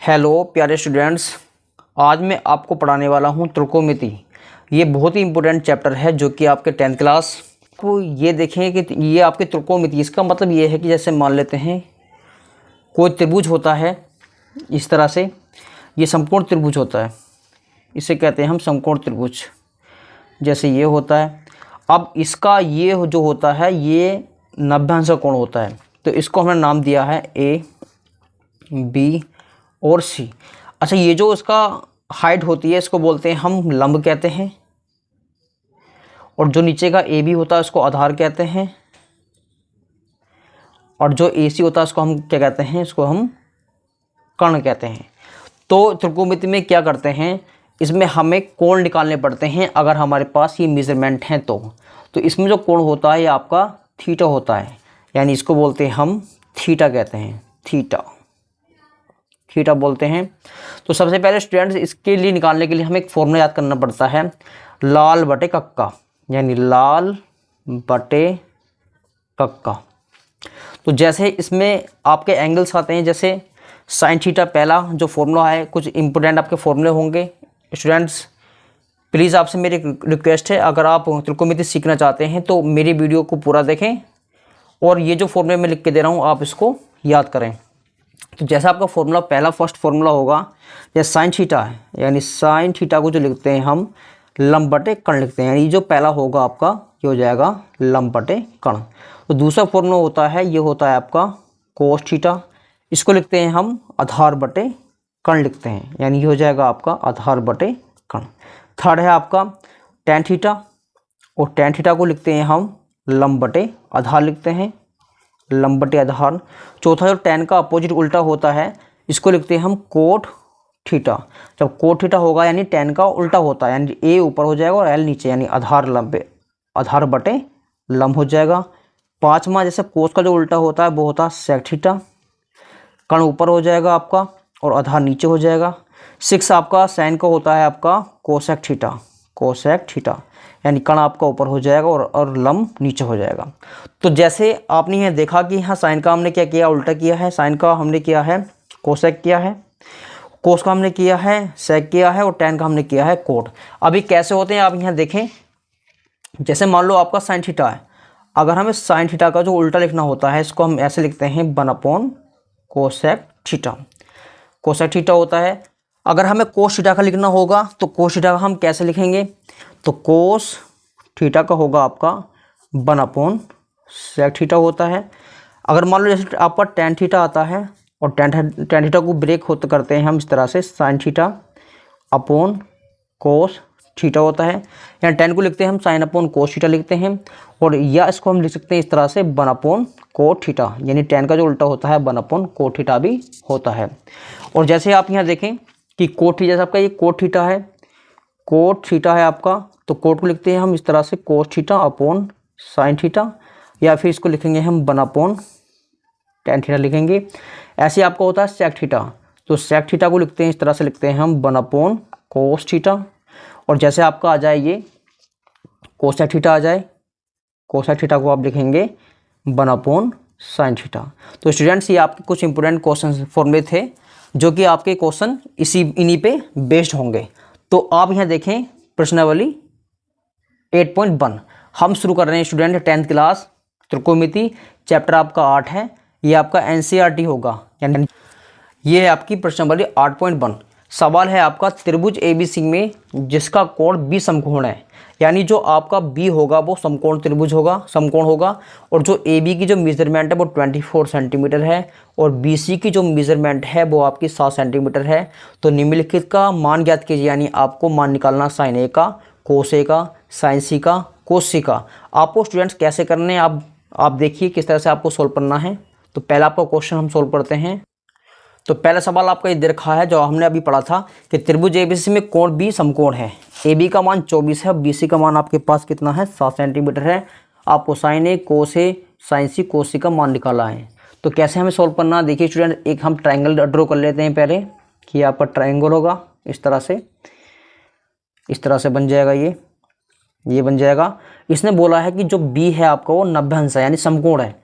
Hello प्यारे students, आज मैं आपको पढ़ाने वाला हूँ त्रिकोणमिति। ये बहुत ही इंपॉर्टेंट चैप्टर है जो कि आपके 10th क्लास को ये देखें कि ये आपके त्रिकोणमिति। इसका मतलब ये है कि जैसे मान लेते हैं कोई त्रिभुज होता है इस तरह से, ये समकोण त्रिभुज होता है, इसे कहते हैं हम समकोण त्रिभुज। जैसे ये होता है, अब इसका ये जो होता है ये 90 अंश का कोण होता है, तो इसको हमने नाम दिया है ए, बी और सी। अच्छा, ये जो इसका हाइट होती है इसको बोलते हैं हम लंब कहते हैं, और जो नीचे का ए बी होता है उसको आधार कहते हैं, और जो ए सी होता है उसको हम क्या कहते हैं, इसको हम कर्ण कहते हैं। तो त्रिकोणमिति में क्या करते हैं, इसमें हमें कोण निकालने पड़ते हैं अगर हमारे पास ये मेजरमेंट हैं तो इसमें जो कोण होता है ये आपका थीटा होता है, यानी इसको बोलते हैं हम थीटा कहते हैं, थीटा बोलते हैं। तो सबसे पहले स्टूडेंट्स इसके लिए निकालने के लिए हमें एक फॉर्मूला याद करना पड़ता है, लाल बटे कक्का, यानी लाल बटे कक्का। तो जैसे इसमें आपके एंगल्स आते हैं, जैसे साइन थीटा पहला जो फॉर्मूला है, कुछ इंपॉर्टेंट आपके फॉर्मूले होंगे। स्टूडेंट्स प्लीज़ आपसे मेरी रिक्वेस्ट है, अगर आप त्रिकोणमिति सीखना चाहते हैं तो मेरी वीडियो को पूरा देखें और ये जो फॉर्मूले मैं लिख के दे रहा हूँ आप इसको याद करें। तो जैसा आपका फॉर्मूला पहला फर्स्ट फॉर्मूला होगा, जैसे साइन थीटा है, यानी साइन थीटा को जो लिखते हैं हम लंब बटे कर्ण लिखते हैं, यानी जो पहला होगा आपका ये हो जाएगा लंब बटे कर्ण। तो दूसरा फॉर्मूला होता है, ये होता है आपका कोस थीटा, इसको लिखते हैं हम आधार बटे कर्ण लिखते हैं, यानी ये हो जाएगा आपका आधार बटे कर्ण। थर्ड है आपका टेन थीटा, और टेन थीटा को लिखते हैं हम लंब बटे आधार लिखते हैं, लंब बटे आधार। चौथा जो टेन का अपोजिट उल्टा होता है इसको लिखते हैं हम कोट थीटा। जब कोट थीटा होगा यानी टेन का उल्टा होता है, यानी ए ऊपर हो जाएगा और एल नीचे, यानी आधार बटे लंब हो जाएगा। पांचवा जैसे कोस का जो उल्टा होता है वो होता है सेक थीटा, कर्ण ऊपर हो जाएगा आपका और आधार नीचे हो जाएगा। सिक्स आपका साइन का होता है आपका कोसेक थीटा, यानी कर्ण आपका ऊपर हो जाएगा और लंब नीचे हो जाएगा। तो जैसे आपने यहाँ देखा कि यहाँ साइन का हमने क्या किया, उल्टा किया है, साइन का हमने किया है कोसेक किया है, कोस का हमने किया है सेक किया है, और टेन का हमने किया है कोट। अभी कैसे होते हैं आप यहाँ देखें, जैसे मान लो आपका साइन थीटा है, अगर हमें साइन थीटा का जो उल्टा लिखना होता है इसको हम ऐसे लिखते हैं 1/कोसेक थीटा, कोसेक थीटा होता है। अगर हमें कोस थीटा का लिखना होगा तो कोस थीटा का हम कैसे लिखेंगे, तो कोस थीटा का होगा आपका 1/सेक थीटा होता है। अगर मान लो जैसे आपका टेन थीटा आता है और टेन थीटा को ब्रेक होते करते हैं हम इस तरह से, sine theta upon cos theta होता है, यहाँ टेन को लिखते हैं हम साइन अपॉन कोस थीटा लिखते हैं, और या इसको हम लिख सकते हैं इस तरह से 1/कोट थीटा, यानी टेन का जो उल्टा होता है 1/कोट थीटा भी होता है। और जैसे आप यहाँ देखें कि कोट थीटा, जैसे आपका ये कोट थीटा है आपका, तो कोट को लिखते हैं हम इस तरह से cos theta upon sine theta, या फिर इसको लिखेंगे हम 1/टेन थीटा लिखेंगे। ऐसे आपका होता है सेक थीटा, तो सेक थीटा को लिखते हैं इस तरह से, लिखते हैं हम 1/कोस थीटा। और जैसे आपका आ जाए ये कोसेक थीटा आ जाए, कोसेक थीटा को आप लिखेंगे 1/साइन थीटा। तो स्टूडेंट्स ये आपके कुछ इंपोर्टेंट क्वेश्चन फॉर्मूले थे जो कि आपके क्वेश्चन इन्हीं पे बेस्ड होंगे। तो आप यहाँ देखें प्रश्नावली 8.1 हम शुरू कर रहे हैं स्टूडेंट 10th क्लास त्रिकोणमिति, चैप्टर आपका 8 है, ये आपका एनसीईआरटी होगा, यानी ये है आपकी प्रश्नावली 8.1। सवाल है आपका त्रिभुज एबीसी में जिसका कोण बी समकोण है, यानी जो आपका बी होगा वो समकोण त्रिभुज होगा, समकोण होगा, और जो ए बी की जो मेजरमेंट है वो 24 सेंटीमीटर है, और बी सी की जो मेजरमेंट है वो आपकी 7 सेंटीमीटर है। तो निम्नलिखित का मान ज्ञात कीजिए, यानी आपको मान निकालना साइन ए का, कोस ए का, साइन सी का, कोस सी का। आपको स्टूडेंट्स कैसे करने हैं आप देखिए किस तरह से आपको सोल्व करना है। तो पहला आपका क्वेश्चन हम सोल्व करते हैं। तो पहला सवाल आपका ये दे रखा है जो हमने अभी पढ़ा था कि त्रिभुज एबीसी में कोण बी समकोण है, ए बी का मान 24 है, बी सी का मान आपके पास कितना है 7 सेंटीमीटर है। आपको साइन ए, कोस ए, साइन सी, कोस सी का मान निकाला है। तो कैसे हमें सोल्व करना है, देखिए स्टूडेंट एक हम ट्राइंगल ड्रॉ कर लेते हैं पहले, कि आपका ट्राइंगल होगा इस तरह से बन जाएगा, ये बन जाएगा। इसने बोला है कि जो बी है आपका वो 90 अंश है, यानी समकोण है,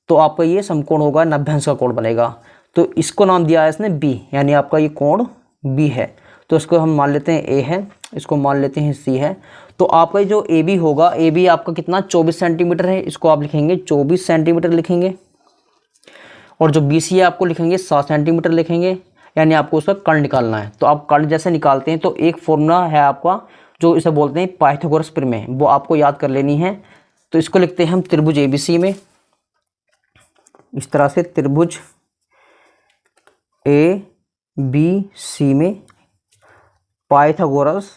तो आपका ये समकोण होगा 90 अंश का कोण बनेगा। तो इसको नाम दिया है इसने बी, यानी आपका ये कोण बी है। तो इसको हम मान लेते हैं ए है, इसको मान लेते हैं सी है। तो आपका जो ए बी होगा, ए बी आपका कितना 24 सेंटीमीटर है, इसको आप लिखेंगे 24 सेंटीमीटर लिखेंगे। और जो बी सी है आपको लिखेंगे 7 सेंटीमीटर लिखेंगे, यानी आपको उसका कर्ण निकालना है। तो आप कर्ण जैसे निकालते हैं तो एक फॉर्मूला है आपका जो इसे बोलते हैं पाइथागोरस प्रमेय, वो आपको याद कर लेनी है। तो इसको लिखते हैं हम त्रिभुज ए बी सी में, इस तरह से त्रिभुज ए बी सी में पाइथागोरस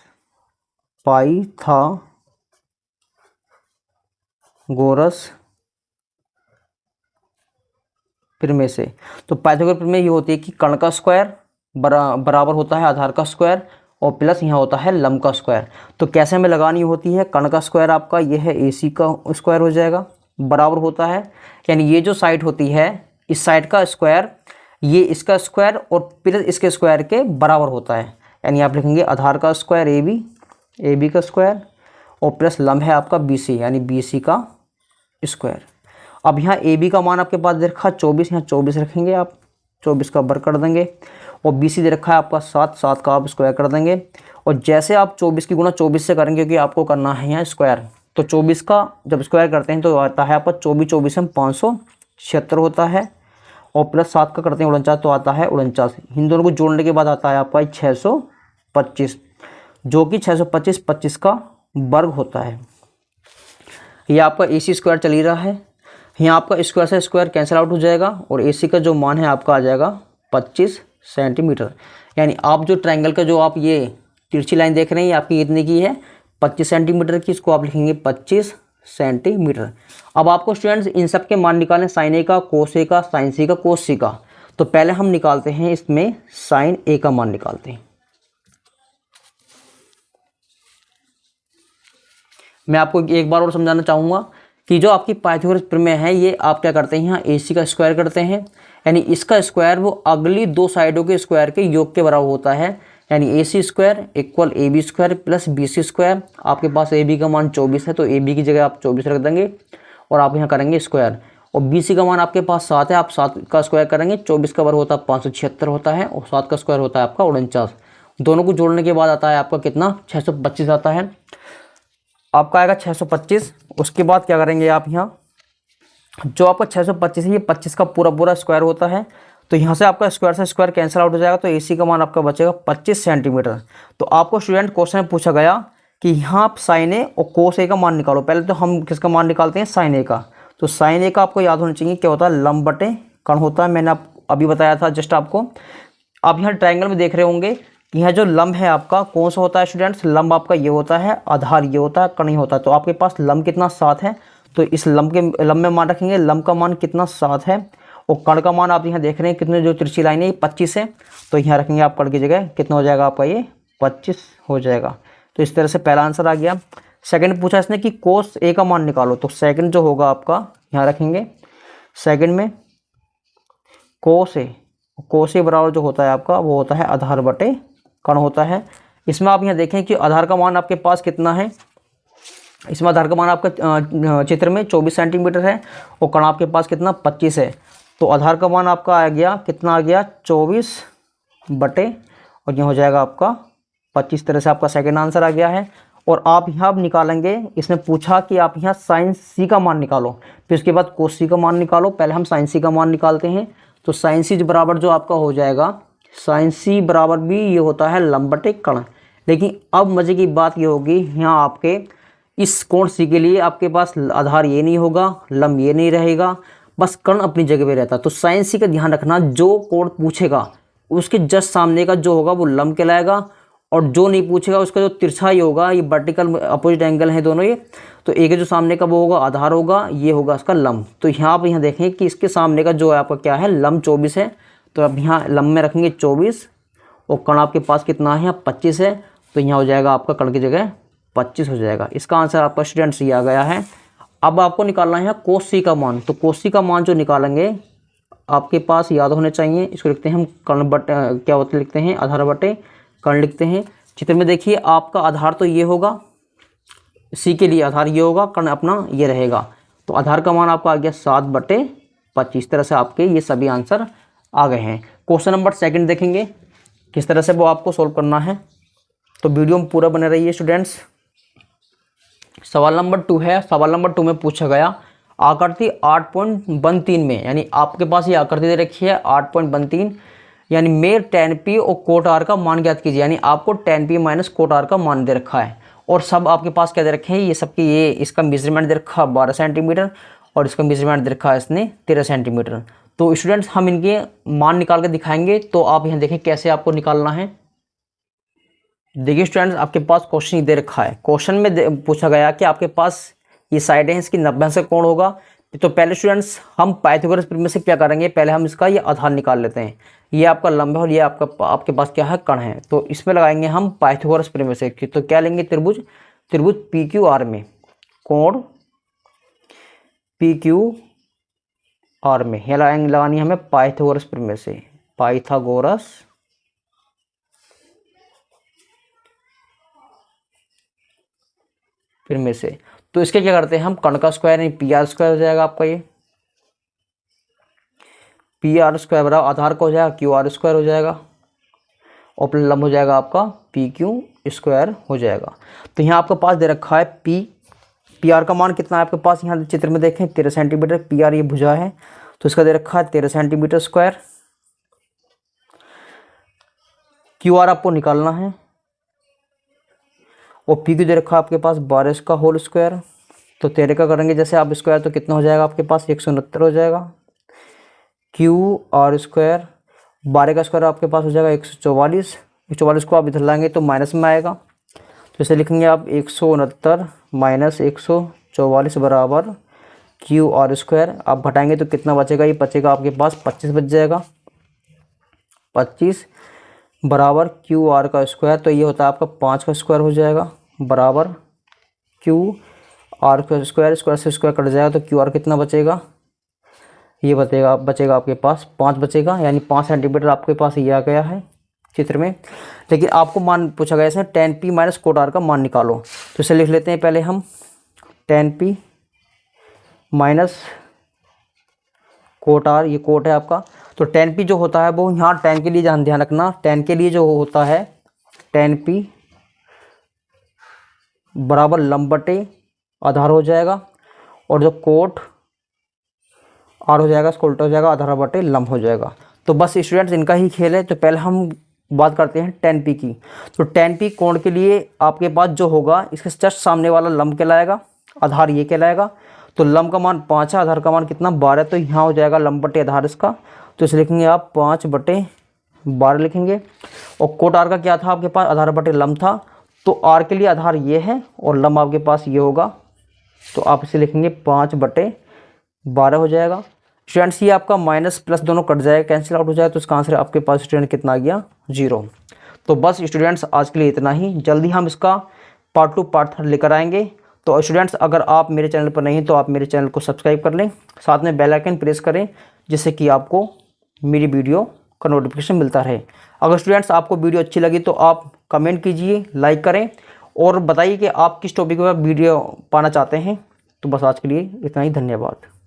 प्रमेय से। तो पाइथागोरस प्रमेय ये होती है कि कर्ण का स्क्वायर बराबर होता है आधार का स्क्वायर और प्लस यहाँ होता है लंब का स्क्वायर। तो कैसे हमें लगानी होती है, कर्ण का स्क्वायर आपका ये है ए सी का स्क्वायर हो जाएगा, बराबर होता है, यानी ये जो साइड होती है इस साइड का स्क्वायर ये इसका स्क्वायर और प्लस इसके स्क्वायर के बराबर होता है, यानी आप लिखेंगे आधार का स्क्वायर ए बी का स्क्वायर और प्लस लंब है आपका बी सी, यानी बी सी का स्क्वायर। अब यहाँ ए बी का मान आपके पास दे रखा 24, यहाँ 24 रखेंगे आप, 24 का वर्ग कर देंगे। और बी सी दे रखा है आपका 7 का आप स्क्वायर कर देंगे। और जैसे आप 24 की गुणा 24 से करेंगे, क्योंकि आपको करना है यहाँ स्क्वायर, तो 24 का जब स्क्वायर करते हैं तो आता है आपका 24 में 576 होता है, और प्लस 7 का करते हैं 49 तो आता है 49। इन दोनों को जोड़ने के बाद आता है आपका 625, जो कि 625 का वर्ग होता है। ये आपका ए सी स्क्वायर चल ही रहा है, यहाँ आपका स्क्वायर से स्क्वायर कैंसिल आउट हो जाएगा और ए सी का जो मान है आपका आ जाएगा 25 सेंटीमीटर। यानी आप जो ट्रायंगल का जो आप ये तिरछी लाइन देख रहे हैं ये आपकी कितने की है 25 सेंटीमीटर की, इसको आप लिखेंगे 25 सेंटीमीटर। अब आपको स्टूडेंट्स इन सब के मान निकालें, साइन ए का, कोस ए का, साइन सी का, कोस सी का। तो पहले हम निकालते हैं इसमें साइन ए का मान निकालते हैं। मैं आपको एक बार और समझाना चाहूँगा कि जो आपकी पाइथागोरस प्रमेय है ये आप क्या करते हैं, यहाँ ए सी का स्क्वायर करते हैं, यानी इसका स्क्वायर वो अगली दो साइडों के स्क्वायर के योग के बराबर होता है, यानी A C square equal A B square plus B C square. आपके पास ए बी का मान 24 है तो ए बी की जगह आप 24 रख देंगे और आप यहाँ करेंगे स्क्वायर। और बी सी का मान आपके पास 7 है, आप 7 का स्क्वायर करेंगे, 24 का वर्ग होता है 576 होता है और 7 का स्क्वायर होता है आपका 49। दोनों को जोड़ने के बाद आता है आपका कितना 625 आता है, आपका आएगा 625। उसके बाद क्या करेंगे आप यहाँ जो आपका 625 है ये 25 का पूरा स्क्वायर होता है, तो यहाँ से आपका स्क्वायर से स्क्वायर कैंसिल आउट हो जाएगा, तो एसी का मान आपका बचेगा 25 सेंटीमीटर। तो आपको स्टूडेंट क्वेश्चन में पूछा गया कि यहाँ आप साइन ए और कोस ए का मान निकालो। पहले तो हम किसका मान निकालते हैं, साइन ए का। तो साइन ए का आपको याद होना चाहिए क्या होता है, लंब बटे कर्ण होता है। मैंने आप अभी बताया था जस्ट आपको। आप यहाँ ट्रायंगल में देख रहे होंगे कि यहाँ जो लंब है आपका कौन सा होता है स्टूडेंट्स, लंब आपका ये होता है, आधार ये होता है, कर्ण ये होता है। तो आपके पास लंब कितना 7 है, तो इस लंब में मान रखेंगे, लंब का मान कितना 7 है और कर्ण का मान आप यहाँ देख रहे हैं कितने, जो तिरछी लाइन है ये 25 है, तो यहाँ रखेंगे आप कर्ण की जगह कितना हो जाएगा आपका ये 25 हो जाएगा। तो इस तरह से पहला आंसर आ गया। सेकंड पूछा इसने कि कोस ए का मान निकालो, तो सेकंड जो होगा आपका यहाँ रखेंगे, सेकंड में कोस ए बराबर जो होता है आपका वो होता है आधार बटे कर्ण होता है। इसमें आप यहाँ देखें कि आधार का मान आपके पास कितना है, इसमें आधार का मान आपका चित्र में 24 सेंटीमीटर है और कर्ण आपके पास कितना 25 है। तो आधार का मान आपका आ गया कितना, आ गया 24 बटे और यहाँ हो जाएगा आपका 25। तरह से आपका सेकंड आंसर आ गया है। और आप यहाँ अब निकालेंगे, इसमें पूछा कि आप यहाँ साइन सी का मान निकालो, फिर उसके बाद कोस सी का मान निकालो। पहले हम साइन सी का मान निकालते हैं। तो साइन सी बराबर जो आपका हो जाएगा, साइन सी बराबर भी ये होता है लंब बटे कर्ण। लेकिन अब मज़े की बात ये होगी, यहाँ आपके इस कोण सी के लिए आपके पास आधार ये नहीं होगा, लंब ये नहीं रहेगा, बस कर्ण अपनी जगह पे रहता। तो साइन सी का ध्यान रखना, जो कोण पूछेगा उसके जस्ट सामने का जो होगा वो लंब कहलाएगा, और जो नहीं पूछेगा उसका जो तिरछा ही होगा, ये वर्टिकल अपोजिट एंगल हैं दोनों ये, तो एक जो सामने का वो होगा आधार होगा, ये होगा इसका लंब। तो यहाँ आप यहाँ देखें कि इसके सामने का जो है आपका क्या है, लंब 24 है। तो अब यहाँ लंब में रखेंगे 24 और कर्ण आपके पास कितना है, यहाँ 25 है, तो यहाँ हो जाएगा आपका कर्ण की जगह 25 हो जाएगा। इसका आंसर आपका स्टूडेंट्स ये आ गया है। अब आपको निकालना है कोस सी का मान। तो कोस सी का मान जो निकालेंगे आपके पास याद होने चाहिए, इसको लिखते हैं हम कर्ण बटे क्या होते लिखते हैं, आधार बटे कर्ण लिखते हैं। चित्र में देखिए आपका आधार तो ये होगा, सी के लिए आधार ये होगा, कर्ण अपना ये रहेगा। तो आधार का मान आपका आ गया 7 बटे 25। तरह से आपके ये सभी आंसर आ गए हैं। क्वेश्चन नंबर 2 देखेंगे किस तरह से वो आपको सोल्व करना है, तो वीडियो में पूरा बने रहिए स्टूडेंट्स। सवाल नंबर 2 है। सवाल नंबर 2 में पूछा गया आकृति 8.13 में, यानी आपके पास ये आकृति दे रखी है 8.13, यानी मेर tan p और कोट r का मान ज्ञात कीजिए। यानी आपको tan p minus cot r का मान दे रखा है और सब आपके पास क्या दे रखे हैं, ये सबकी ये इसका मेजरमेंट दे रखा है 12 सेंटीमीटर और इसका मेजरमेंट दे रखा है इसने 13 सेंटीमीटर। तो स्टूडेंट्स हम इनके मान निकाल के दिखाएंगे, तो आप यहाँ देखें कैसे आपको निकालना है। देखिए स्टूडेंट्स, आपके पास क्वेश्चन दे रखा है। क्वेश्चन में पूछा गया कि आपके पास ये साइड है, इसकी 90 से कोण होगा। तो पहले स्टूडेंट्स हम पाइथागोरस प्रमेय से क्या करेंगे, पहले हम इसका ये आधार निकाल लेते हैं। ये आपका लंब है और ये आपके पास क्या है, कण है। तो इसमें लगाएंगे हम पाइथागोरस प्रमेय से। तो क्या लेंगे, त्रिभुज पी क्यू आर में कोण पी क्यू आर में यह लगानी है हमें पाइथागोरस प्रमेय से, पाइथागोरस प्रमेय से। तो इसके क्या करते हैं हम, कण का स्क्वायर यानी पी आर स्क्वायर हो जाएगा आपका, ये पी आर स्क्वायर बराबर आधार का हो जाएगा क्यू आर स्क्वायर हो जाएगा और प्लस लंब हो जाएगा आपका पी क्यू स्क्वायर हो जाएगा। तो यहाँ आपके पास दे रखा है पी आर का मान कितना है आपके पास, यहाँ चित्र में देखें 13 सेंटीमीटर। पी आर ये भुजा है तो इसका दे रखा है 13 सेंटीमीटर स्क्वायर। क्यू आर आपको निकालना है और पी क्यू दे रखा है आपके पास 12 का होल स्क्वायर। तो 13 का करेंगे जैसे आप स्क्वायर तो कितना हो जाएगा आपके पास 169 हो जाएगा। क्यू आर स्क्वायर 12 का स्क्वायर आपके पास हो जाएगा 144। 144 को आप इधर लाएंगे तो माइनस में आएगा, तो इसे लिखेंगे आप 169 माइनस 144 बराबर क्यू आर स्क्वायर। आप घटाएंगे तो कितना बचेगा, ये बचेगा आपके पास 25 बच जाएगा। 25 बराबर क्यू आर का स्क्वायर, तो ये होता है आपका 5 का स्क्वायर हो जाएगा बराबर क्यू आर का स्क्वायर। स्क्वायर से स्क्वायर कट जाएगा तो क्यू आर कितना बचेगा, ये बचेगा आपके पास 5 बचेगा, यानी 5 सेंटीमीटर आपके पास ये आ गया है चित्र में। लेकिन आपको मान पूछा गया इसमें tan p minus cot r का मान निकालो। तो इसे लिख लेते हैं पहले हम, tan p minus cot r, ये कोट है आपका। तो tan p जो होता है वो यहाँ tan के लिए ध्यान रखना, tan के लिए जो होता है tan p बराबर लंब बटे आधार हो जाएगा और जो कोट r हो जाएगा इसको उल्टा हो जाएगा, आधार बटे लंब हो जाएगा। तो बस स्टूडेंट्स इनका ही खेल है। तो पहले हम बात करते हैं tan p की। तो tan p कोण के लिए आपके पास जो होगा इसके जस्ट सामने वाला लंब कहलाएगा, आधार ये कहलाएगा। तो लंब का मान 5 है, आधार का मान कितना 12, तो यहाँ हो जाएगा लंब बटे आधार इसका। तो इसे लिखेंगे आप 5/12 लिखेंगे। और कोट r का क्या था आपके पास, आधार बटे लंब था। तो r के लिए आधार ये है और लंब आपके पास ये होगा, तो आप इसे लिखेंगे 5/12 हो जाएगा। स्टूडेंट्स ये आपका माइनस प्लस दोनों कट जाएगा, कैंसिल आउट हो जाएगा, तो इसका आंसर आपके पास स्टूडेंट कितना आ गया, 0। तो बस स्टूडेंट्स आज के लिए इतना ही। जल्दी हम इसका पार्ट 2 पार्ट 3 लेकर आएंगे। तो स्टूडेंट्स अगर आप मेरे चैनल पर नहीं तो आप मेरे चैनल को सब्सक्राइब कर लें, साथ में बेल आइकन प्रेस करें जिससे कि आपको मेरी वीडियो का नोटिफिकेशन मिलता रहे। अगर स्टूडेंट्स आपको वीडियो अच्छी लगी तो आप कमेंट कीजिए, लाइक करें और बताइए कि आप किस टॉपिक पर वीडियो पाना चाहते हैं। तो बस आज के लिए इतना ही, धन्यवाद।